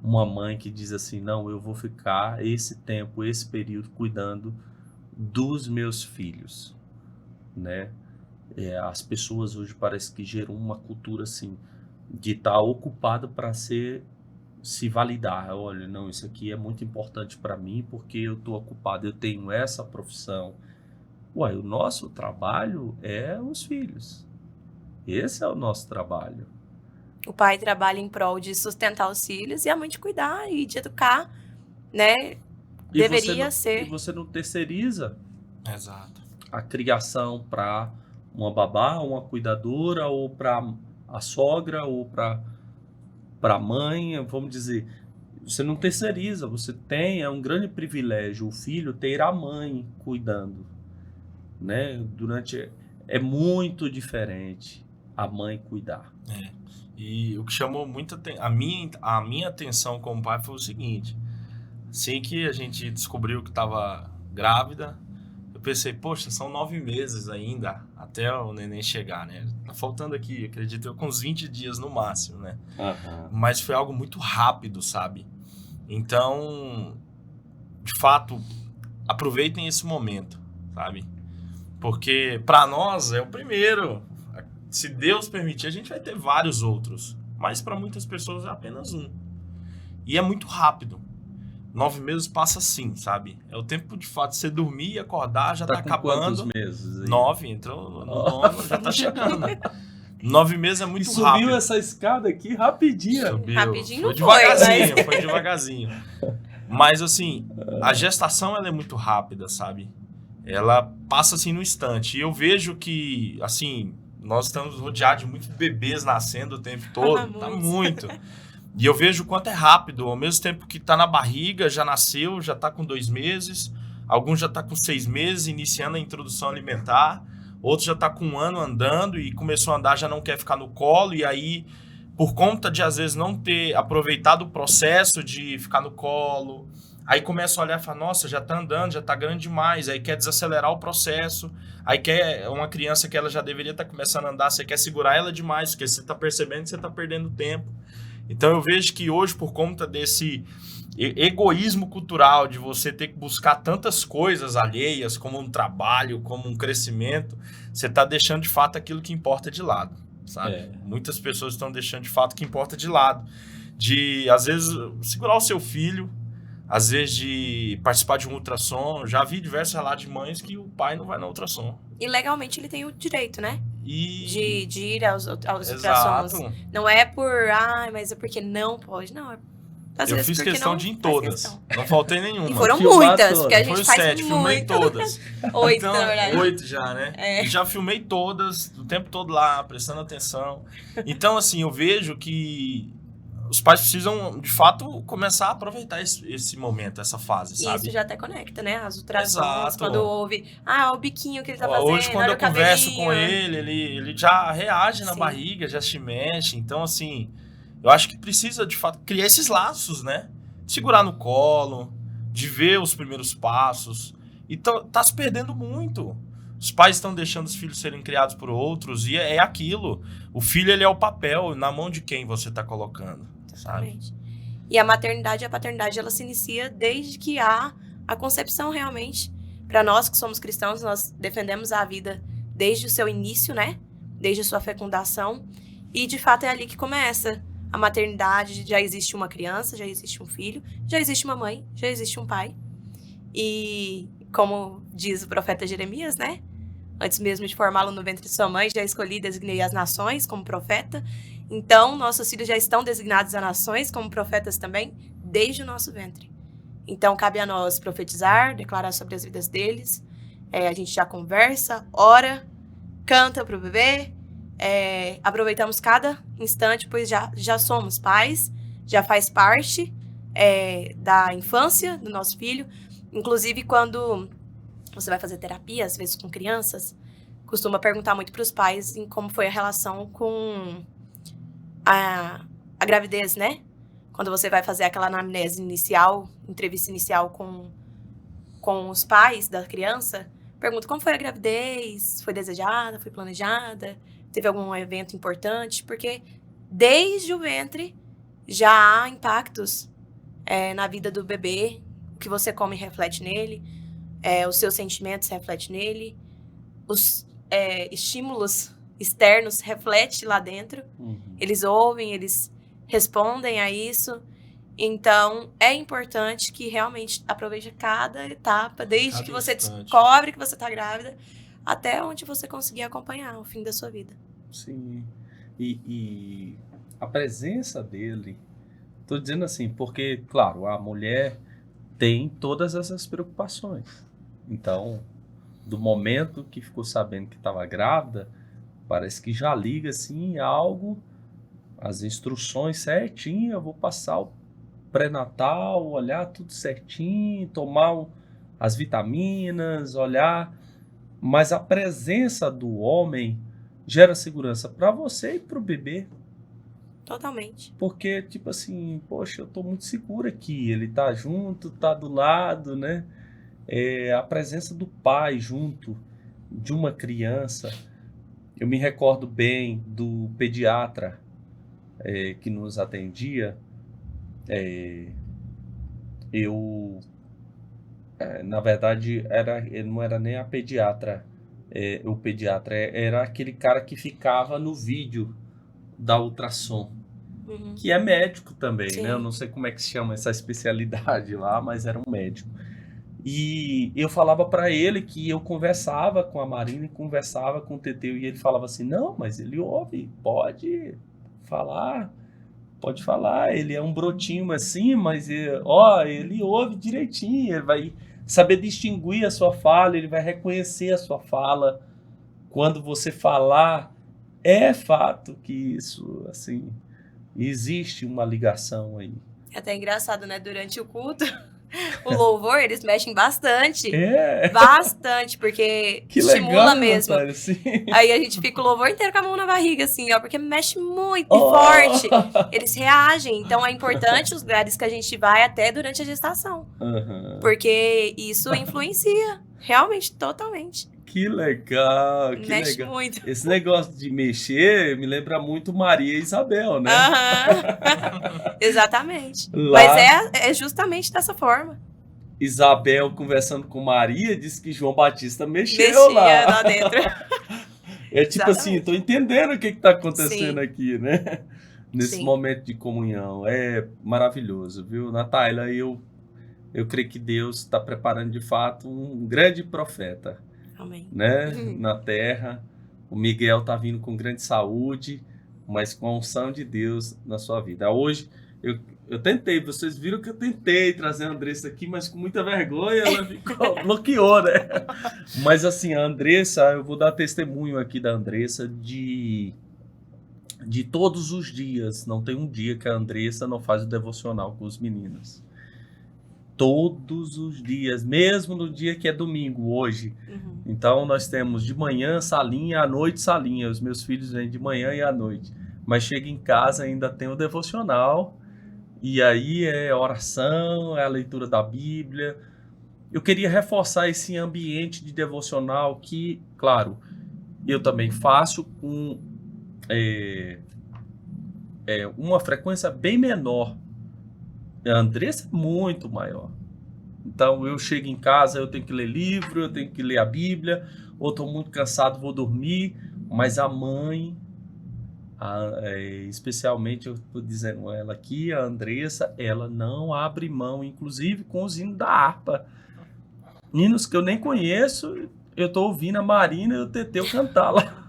uma mãe que diz assim, não, eu vou ficar esse tempo, esse período, cuidando dos meus filhos. né? As pessoas hoje parece que geram uma cultura assim de estar ocupado para se validar. Olha, não, isso aqui é muito importante para mim porque eu estou ocupado, eu tenho essa profissão. Ué, o nosso trabalho é os filhos. Esse é o nosso trabalho. O pai trabalha em prol de sustentar os filhos e a mãe de cuidar e de educar, né? Deveria ser. E você não terceiriza Exato. a criação para uma babá, uma cuidadora, ou para a sogra, ou para a mãe, vamos dizer. Você não terceiriza, você tem, é um grande privilégio o filho ter a mãe cuidando, né? É muito diferente a mãe cuidar. E o que chamou muito a minha atenção como pai foi o seguinte: assim que a gente descobriu que estava grávida, eu pensei, poxa, são 9 meses ainda até o neném chegar, né? Tá faltando aqui, acredito eu, com uns 20 dias no máximo, né? Mas foi algo muito rápido, sabe? Então, de fato, aproveitem esse momento, sabe? Porque para nós é o primeiro. Se Deus permitir, a gente vai ter vários outros. Mas para muitas pessoas é apenas um. E é muito rápido. 9 meses passa assim, sabe? É o tempo de fato de você dormir e acordar, já tá acabando. Quantos meses aí? 9, entrou no 9, já tá chegando. 9 meses é muito subiu rápido. Essa escada aqui rapidinho. Subiu. Rapidinho Foi não devagarzinho, foi, foi devagarzinho. Mas assim, a gestação ela é muito rápida, sabe? Ela passa assim no instante. E eu vejo que, assim, nós estamos rodeados de muitos bebês nascendo o tempo todo. Tá muito. E eu vejo o quanto é rápido. Ao mesmo tempo que tá na barriga, já nasceu, já tá com 2 meses. Alguns já tá com 6 meses, iniciando a introdução alimentar. Outros já tá com 1 ano andando e começou a andar, já não quer ficar no colo. E aí, por conta de, às vezes, não ter aproveitado o processo de ficar no colo, aí começa a olhar e fala, nossa, já tá andando, já tá grande demais. Aí quer desacelerar o processo. Aí quer uma criança que ela já deveria estar começando a andar, você quer segurar ela demais, porque você tá percebendo que você tá perdendo tempo. Então eu vejo que hoje, por conta desse egoísmo cultural de você ter que buscar tantas coisas alheias, como um trabalho, como um crescimento, você está deixando de fato aquilo que importa de lado, sabe? Muitas pessoas estão deixando de fato o que importa de lado. De, às vezes, segurar o seu filho, às vezes de participar de um ultrassom. Já vi diversos relatos de mães que o pai não vai no ultrassom. E legalmente ele tem o direito, né? De ir aos ultrassons. Não é mas é porque não pode. Não, eu fiz questão de ir em todas. Não faltei nenhuma. E foram muitas, porque a gente foi faz 7, filmei todas. 8, então, na verdade. 8 já, né? E já filmei todas, o tempo todo lá, prestando atenção. Então, assim, eu vejo que os pais precisam, de fato, começar a aproveitar esse momento, essa fase, sabe? Isso já até conecta, né? As ultrassons, Exato. quando ouve, o biquinho que ele tá fazendo. Hoje, quando eu converso com ele já reage na barriga, já se mexe. Então, assim, eu acho que precisa, de fato, criar esses laços, né? Segurar no colo, de ver os primeiros passos. E tá se perdendo muito. Os pais estão deixando os filhos serem criados por outros e é aquilo. O filho, ele é o papel, na mão de quem você tá colocando. Exatamente. Sabe? E a maternidade e a paternidade, ela se inicia desde que há a concepção realmente. Para nós que somos cristãos, nós defendemos a vida desde o seu início, né? Desde a sua fecundação. E, de fato, é ali que começa a maternidade. Já existe uma criança, já existe um filho, já existe uma mãe, já existe um pai. E, como diz o profeta Jeremias, né? Antes mesmo de formá-lo no ventre de sua mãe, já escolhi e designei as nações como profeta. Então, nossos filhos já estão designados a nações como profetas também, desde o nosso ventre. Então, cabe a nós profetizar, declarar sobre as vidas deles. A gente já conversa, ora, canta para o bebê. Aproveitamos cada instante, pois já somos pais, já faz parte da infância do nosso filho. Inclusive, quando você vai fazer terapia, às vezes com crianças, costuma perguntar muito para os pais em como foi a relação com a gravidez, né? Quando você vai fazer aquela anamnese inicial, entrevista inicial com os pais da criança, pergunta como foi a gravidez, foi desejada, foi planejada, teve algum evento importante, porque desde o ventre já há impactos na vida do bebê, o que você come reflete nele, os seus sentimentos refletem nele, estímulos externos refletem lá dentro. Eles ouvem, eles respondem a isso. Então, é importante que realmente aproveite cada etapa, desde Cada que você instante. descobre que você está grávida, até onde você conseguir acompanhar o fim da sua vida. Sim. E a presença dele, tô dizendo assim, porque, claro, a mulher tem todas essas preocupações. Então, do momento que ficou sabendo que estava grávida, parece que já liga assim algo, as instruções certinho, eu vou passar o pré-natal, olhar tudo certinho, tomar as vitaminas, olhar, mas a presença do homem gera segurança para você e para o bebê, Totalmente. porque tipo assim, poxa, eu tô muito seguro aqui, ele tá junto, tá do lado, né? A presença do pai junto de uma criança. Eu me recordo bem do pediatra que nos atendia. Na verdade, ele não era nem a pediatra. O pediatra era aquele cara que ficava no vídeo da ultrassom, Uhum. que é médico também, Sim. né? Eu não sei como é que se chama essa especialidade lá, mas era um médico. E eu falava para ele que eu conversava com a Marina e conversava com o Teteu, e ele falava assim, não, mas ele ouve, pode falar, ele é um brotinho assim, mas ele ouve direitinho, ele vai saber distinguir a sua fala, ele vai reconhecer a sua fala. Quando você falar, é fato que isso, assim, existe uma ligação aí. É até engraçado, né? Durante o culto, o louvor, eles mexem bastante. É, Bastante, porque que estimula legal, mesmo. Natália, sim. Aí a gente fica o louvor inteiro com a mão na barriga, assim, ó, porque mexe muito e Oh! forte. Eles reagem. Então é importante os lugares que a gente vai até durante a gestação. Aham. Porque isso influencia. Realmente, totalmente. Que legal, que Mexe legal. muito. Esse negócio de mexer me lembra muito Maria e Isabel, né? Aham. Exatamente. Lá- Mas é justamente dessa forma. Isabel conversando com Maria disse que João Batista mexeu Mexia lá. lá dentro. É tipo assim, Exatamente. tô entendendo o que tá acontecendo Sim. aqui, né? Nesse Sim. momento de comunhão. É maravilhoso, viu? Natália, eu creio que Deus está preparando de fato um grande profeta, Amém. né? Na terra. O Miguel tá vindo com grande saúde, mas com a unção de Deus na sua vida. Hoje, eu tentei, vocês viram que eu tentei trazer a Andressa aqui, mas com muita vergonha ela ficou, bloqueou, né? Mas assim, a Andressa, eu vou dar testemunho aqui da Andressa de todos os dias. Não tem um dia que a Andressa não faz o devocional com os meninos. Todos os dias, mesmo no dia que é domingo, hoje. Uhum. Então, nós temos de manhã salinha, à noite salinha. Os meus filhos vêm de manhã e à noite. Mas chega em casa, ainda tem o devocional. E aí é oração, é a leitura da Bíblia. Eu queria reforçar esse ambiente de devocional que, claro, eu também faço com uma frequência bem menor. A Andressa é muito maior. Então eu chego em casa, eu tenho que ler livro, eu tenho que ler a Bíblia, ou estou muito cansado, vou dormir. Mas a mãe, especialmente eu estou dizendo ela aqui, a Andressa, ela não abre mão, inclusive com os hinos da harpa. Hinos que eu nem conheço, eu estou ouvindo a Marina e o Teteu cantar lá.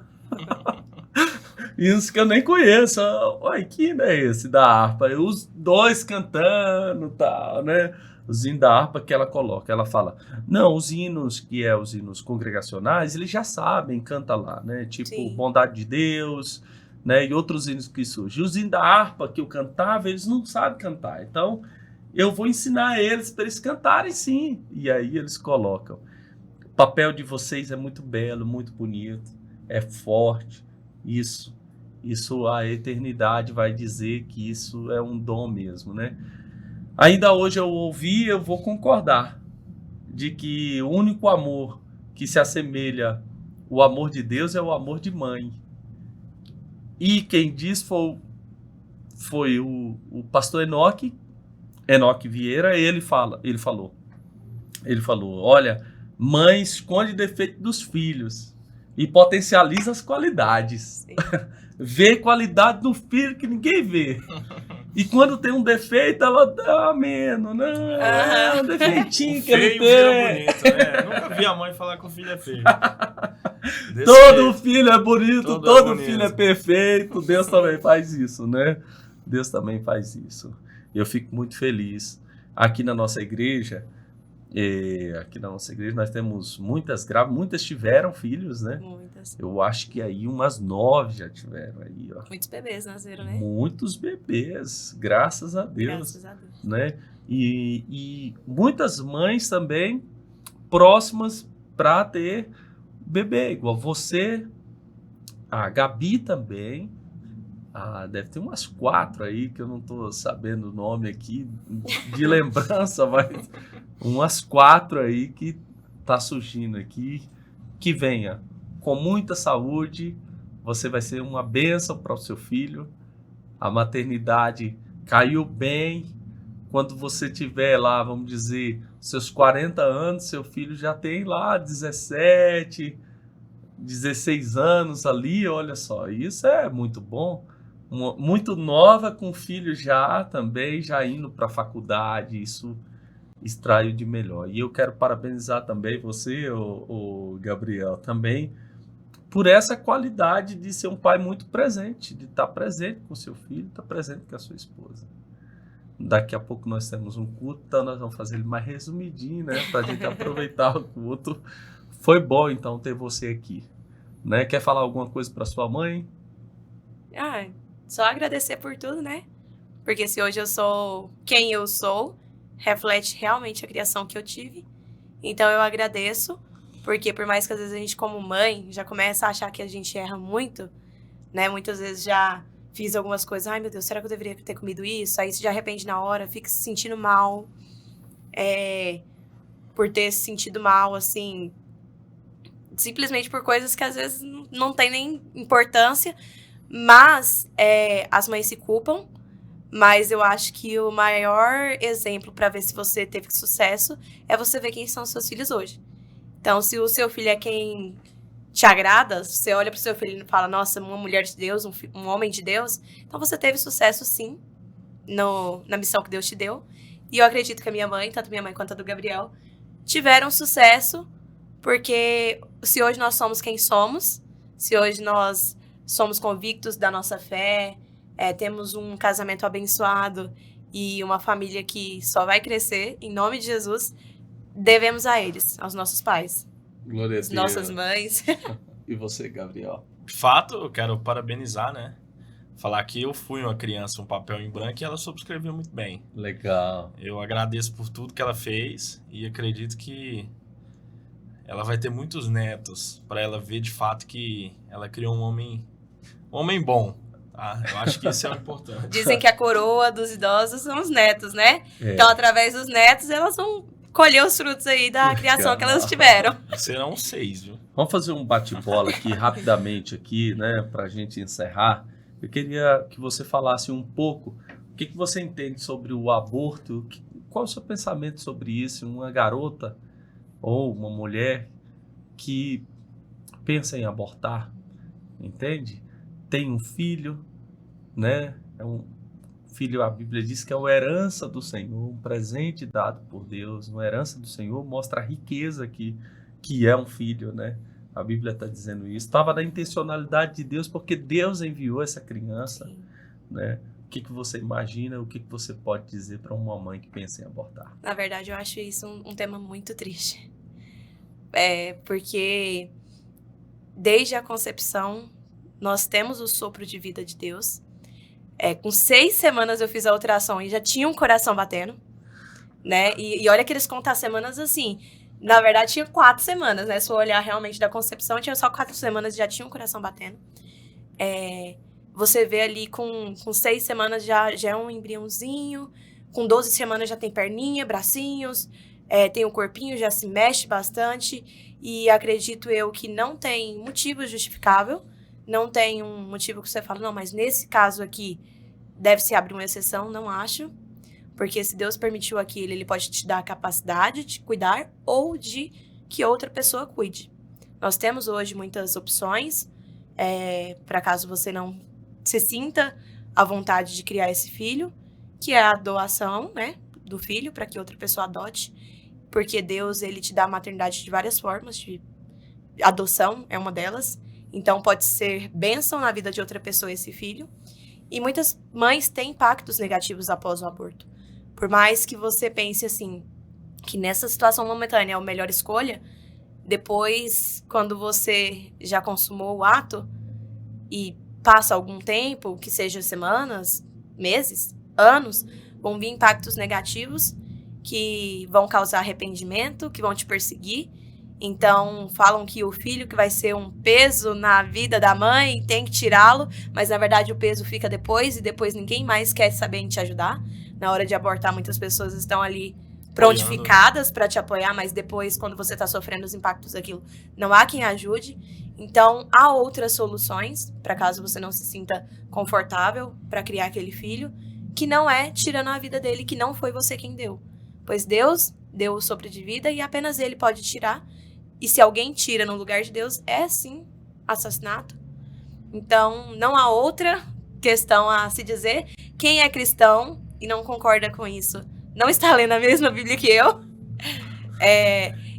Hinos que eu nem conheço. Olha, que hino é esse da harpa? Os dois cantando e tal, né? Os hinos da harpa que ela coloca. Ela fala, não, os hinos que os hinos congregacionais, eles já sabem, canta lá, né? Tipo, Sim. Bondade de Deus, né? E outros hinos que surgem. Os hinos da harpa que eu cantava, eles não sabem cantar. Então, eu vou ensinar eles para eles cantarem sim. E aí eles colocam. O papel de vocês é muito belo, muito bonito, é forte. Isso a eternidade vai dizer que isso é um dom mesmo, né? Ainda hoje eu ouvi, eu vou concordar, de que o único amor que se assemelha ao amor de Deus é o amor de mãe. E quem diz foi o pastor Enoque Vieira. Ele falou, olha, mãe esconde defeito dos filhos, E potencializa as qualidades. Sim. Vê qualidade no filho que ninguém vê. E quando tem um defeito, ela dá menos. Não, é um defeitinho que ele Feio vira tem. bonito, né? Nunca vi a mãe falar que o filho é feio. Desse Todo jeito. filho é bonito, Todo todo é bonito. filho é perfeito. Deus também faz isso, né? Deus também faz isso. Eu fico muito feliz. Aqui na nossa igreja, nós temos muitas grávidas, muitas tiveram filhos, né? Muitas. Eu acho que aí umas 9 já tiveram aí, ó. Muitos bebês nasceram, né? Muitos bebês, graças a Deus, Graças a Deus. né? E muitas mães também próximas para ter bebê, igual você, a Gabi também. Deve ter umas 4 aí, que eu não tô sabendo o nome aqui de lembrança, mas umas 4 aí que tá surgindo aqui. Que venha com muita saúde, você vai ser uma bênção para o seu filho. A maternidade caiu bem. Quando você tiver lá, vamos dizer, seus 40 anos, seu filho já tem lá 17, 16 anos ali, olha só, isso é muito bom. Muito nova, com filho já também, já indo para a faculdade, isso extraiu de melhor. E eu quero parabenizar também você, o Gabriel, também, por essa qualidade de ser um pai muito presente, de estar presente com seu filho, estar presente com a sua esposa. Daqui a pouco nós temos um culto, então nós vamos fazer ele mais resumidinho, né, para a gente aproveitar o culto. Foi bom, então, ter você aqui, né? Quer falar alguma coisa para sua mãe? Só agradecer por tudo, né? Porque se hoje eu sou quem eu sou, reflete realmente a criação que eu tive. Então eu agradeço, porque por mais que às vezes a gente, como mãe, já começa a achar que a gente erra muito, né? Muitas vezes já fiz algumas coisas, ai meu Deus, será que eu deveria ter comido isso? Aí você já arrepende na hora, fica se sentindo mal, por ter se sentido mal, assim, simplesmente por coisas que às vezes não tem nem importância, mas as mães se culpam. Mas eu acho que o maior exemplo para ver se você teve sucesso é você ver quem são os seus filhos hoje. Então, se o seu filho é quem te agrada, você olha para o seu filho e fala, nossa, uma mulher de Deus, um homem de Deus, então você teve sucesso sim na missão que Deus te deu. E eu acredito que a minha mãe, tanto minha mãe quanto a do Gabriel, tiveram sucesso, porque se hoje nós somos quem somos, se hoje nós somos convictos da nossa fé, temos um casamento abençoado e uma família que só vai crescer, em nome de Jesus, devemos a eles, aos nossos pais, Glória a às Deus. nossas mães. E você, Gabriel? De fato, eu quero parabenizar, né? Falar que eu fui uma criança, um papel em branco, e ela soube escrever muito bem. Legal. Eu agradeço por tudo que ela fez e acredito que ela vai ter muitos netos para ela ver de fato que ela criou um homem bom. Tá? Eu acho que isso é o importante. Dizem que a coroa dos idosos são os netos, né? É. Então, através dos netos, elas vão colher os frutos aí da criação que elas tiveram. Serão 6, viu? Vamos fazer um bate-bola aqui rapidamente aqui, né, para a gente encerrar. Eu queria que você falasse um pouco o que você entende sobre o aborto, qual é o seu pensamento sobre isso, uma garota ou uma mulher que pensa em abortar, entende? Tem um filho, né? É um filho, a Bíblia diz que é uma herança do Senhor, um presente dado por Deus, uma herança do Senhor, mostra a riqueza que é um filho, né? A Bíblia está dizendo isso. Estava na intencionalidade de Deus, porque Deus enviou essa criança, né? O que você imagina, o que você pode dizer para uma mãe que pensa em abortar? Na verdade, eu acho isso um tema muito triste. Porque desde a concepção, nós temos o sopro de vida de Deus. Com 6 semanas eu fiz a ultrassom e já tinha um coração batendo, né? E olha que eles contam as semanas assim. Na verdade, tinha 4 semanas, né? Se eu olhar realmente da concepção, tinha só 4 semanas e já tinha um coração batendo. Você vê ali com 6 semanas já é um embriãozinho, com 12 semanas já tem perninha, bracinhos, tem um corpinho, já se mexe bastante. E acredito eu que não tem motivo justificável. Não tem um motivo que você fala, não, mas nesse caso aqui deve-se abrir uma exceção, não acho. Porque se Deus permitiu aquilo, Ele pode te dar a capacidade de cuidar ou de que outra pessoa cuide. Nós temos hoje muitas opções, para caso você não se sinta à vontade de criar esse filho, que é a doação, né, do filho para que outra pessoa adote, porque Deus, ele te dá a maternidade de várias formas, de adoção é uma delas, então pode ser bênção na vida de outra pessoa esse filho, e muitas mães têm impactos negativos após o aborto. Por mais que você pense assim, que nessa situação momentânea é a melhor escolha, depois, quando você já consumou o ato e passa algum tempo, que seja semanas, meses, anos, vão vir impactos negativos que vão causar arrependimento, que vão te perseguir. Então, falam que o filho que vai ser um peso na vida da mãe tem que tirá-lo, mas na verdade o peso fica depois, e depois ninguém mais quer saber em te ajudar. Na hora de abortar, muitas pessoas estão ali prontificadas para te apoiar, mas depois, quando você está sofrendo os impactos daquilo, não há quem ajude. Então, há outras soluções, para caso você não se sinta confortável para criar aquele filho, que não é tirando a vida dele, que não foi você quem deu. Pois Deus deu o sopro de vida e apenas ele pode tirar. E se alguém tira no lugar de Deus, é sim assassinato. Então, não há outra questão a se dizer. Quem é cristão e não concorda com isso, não está lendo a mesma Bíblia que eu.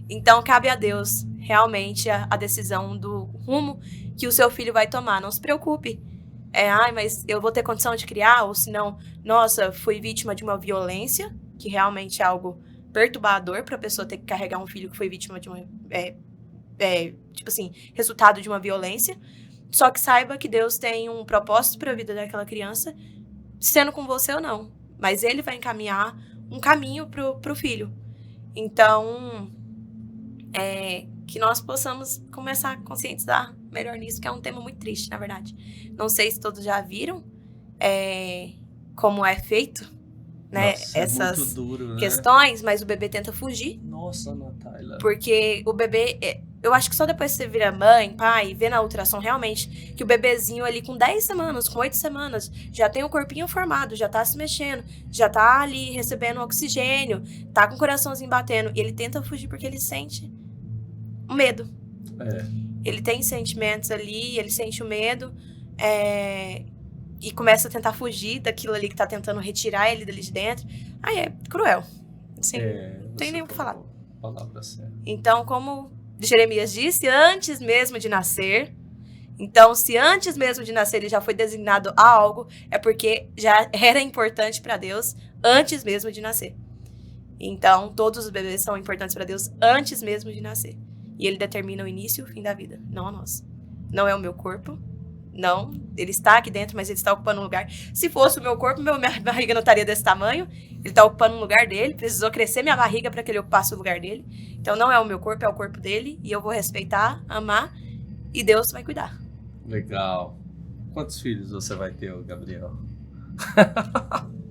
Então, cabe a Deus realmente a decisão do rumo que o seu filho vai tomar. Não se preocupe. Mas eu vou ter condição de criar? Ou se não, nossa, fui vítima de uma violência, que realmente é algo perturbador para a pessoa ter que carregar um filho que foi vítima de uma... resultado de uma violência. Só que saiba que Deus tem um propósito para a vida daquela criança, sendo com você ou não. Mas ele vai encaminhar um caminho pro filho. Então, que nós possamos começar a conscientizar melhor nisso, que é um tema muito triste, na verdade. Não sei se todos já viram como é feito, né? Nossa, essas muito duro, né? questões, mas o bebê tenta fugir. Nossa, Natália. Porque o bebê... Eu acho que só depois que você vira mãe, pai, vê na ultrassom realmente que o bebezinho ali com 10 semanas, com 8 semanas, já tem o corpinho formado, já tá se mexendo, já tá ali recebendo oxigênio, tá com o coraçãozinho batendo. E ele tenta fugir porque ele sente o medo. Ele tem sentimentos ali, ele sente o medo, e começa a tentar fugir daquilo ali que tá tentando retirar ele dali de dentro. Aí é cruel. Assim, não tem nem o que falar. Palavra certa. Então, como Jeremias disse, antes mesmo de nascer. Então, se antes mesmo de nascer ele já foi designado a algo, é porque já era importante para Deus antes mesmo de nascer. Então, todos os bebês são importantes para Deus antes mesmo de nascer. E ele determina o início e o fim da vida, não a nossa. Não é o meu corpo, não. Ele está aqui dentro, mas ele está ocupando um lugar. Se fosse o meu corpo, minha barriga não estaria desse tamanho. Ele está ocupando um lugar dele, precisou crescer minha barriga para que ele ocupasse o lugar dele. Então, não é o meu corpo, é o corpo dele. E eu vou respeitar, amar, e Deus vai cuidar. Legal. Quantos filhos você vai ter, Gabriel?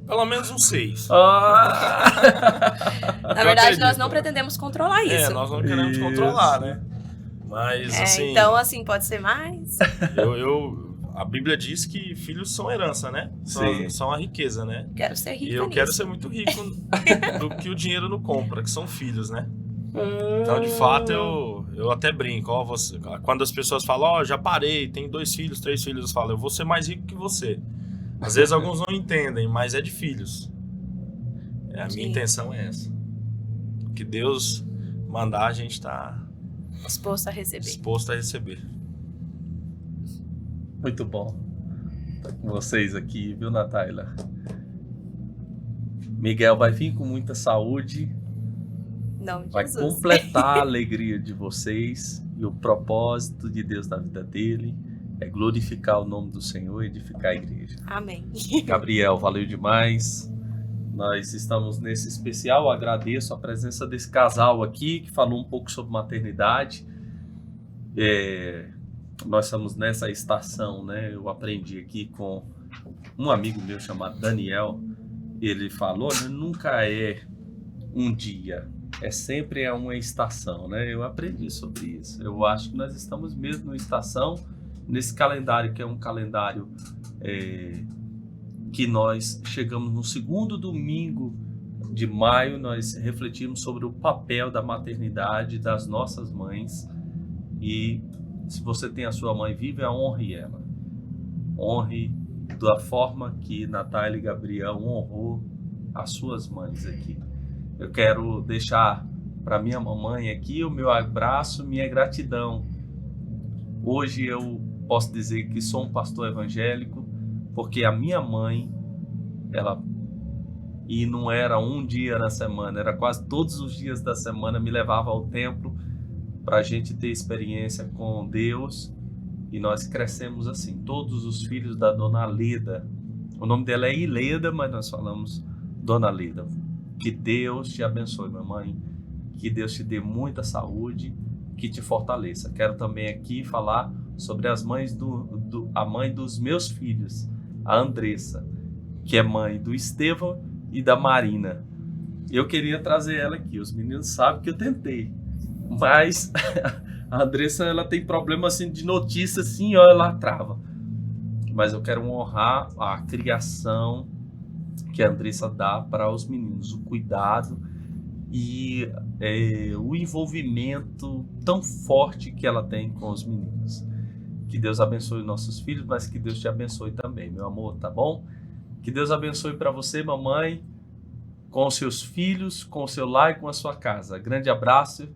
Pelo menos uns 6. Na verdade, nós não pretendemos controlar isso. Nós não queremos controlar, né? Mas, assim... Então, assim, pode ser mais. A Bíblia diz que filhos são herança, né? São a riqueza, né? Quero ser rico. E eu quero ser muito rico do que o dinheiro não compra, que são filhos, né? Então, de fato, eu até brinco. Quando as pessoas falam, já parei, tenho 2 filhos, 3 filhos, eu falo, eu vou ser mais rico que você. Às vezes alguns não entendem, mas é de filhos. A minha intenção é essa. Que Deus mandar, a gente tá disposto a receber. Muito bom. Tá com vocês aqui, viu, Natália? Miguel vai vir com muita saúde. Não, vai Jesus. completar a alegria de vocês e o propósito de Deus na vida dele é glorificar o nome do Senhor e edificar a igreja. Amém. Gabriel, valeu demais. Nós estamos nesse especial. Eu agradeço a presença desse casal aqui que falou um pouco sobre maternidade. Nós estamos nessa estação, né? Eu aprendi aqui com um amigo meu chamado Daniel. Ele falou, nunca é um dia, sempre uma estação, né? Eu aprendi sobre isso. Eu acho que nós estamos mesmo numa estação, nesse calendário que é um calendário que nós chegamos no segundo domingo de maio, nós refletimos sobre o papel da maternidade das nossas mães E se você tem a sua mãe viva, honre ela. Honre da forma que Natália e Gabriel honrou as suas mães aqui. Eu quero deixar para minha mamãe aqui o meu abraço, minha gratidão. Hoje eu posso dizer que sou um pastor evangélico, porque a minha mãe, e não era um dia na semana, era quase todos os dias da semana, me levava ao templo para a gente ter experiência com Deus. E nós crescemos assim, todos os filhos da Dona Leda. O nome dela é Ileda, mas nós falamos Dona Leda. Que Deus te abençoe, mamãe. Que Deus te dê muita saúde, que te fortaleça. Quero também aqui falar sobre as mães a mãe dos meus filhos, a Andressa, que é mãe do Estevão e da Marina. Eu queria trazer ela aqui. Os meninos sabem que eu tentei, mas a Andressa, ela tem problema assim de notícia, assim, ó, ela trava. Mas eu quero honrar a criação que a Andressa dá para os meninos, o cuidado e o envolvimento tão forte que ela tem com os meninos. Que Deus abençoe os nossos filhos, mas que Deus te abençoe também, meu amor, tá bom? Que Deus abençoe para você, mamãe, com os seus filhos, com o seu lar e com a sua casa. Grande abraço.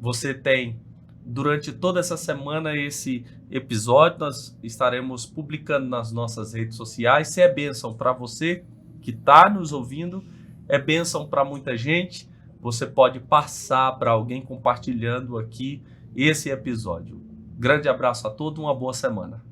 Você tem, durante toda essa semana, esse episódio, nós estaremos publicando nas nossas redes sociais. Se é bênção para você que está nos ouvindo, é bênção para muita gente. Você pode passar para alguém compartilhando aqui esse episódio. Grande abraço a todos, uma boa semana.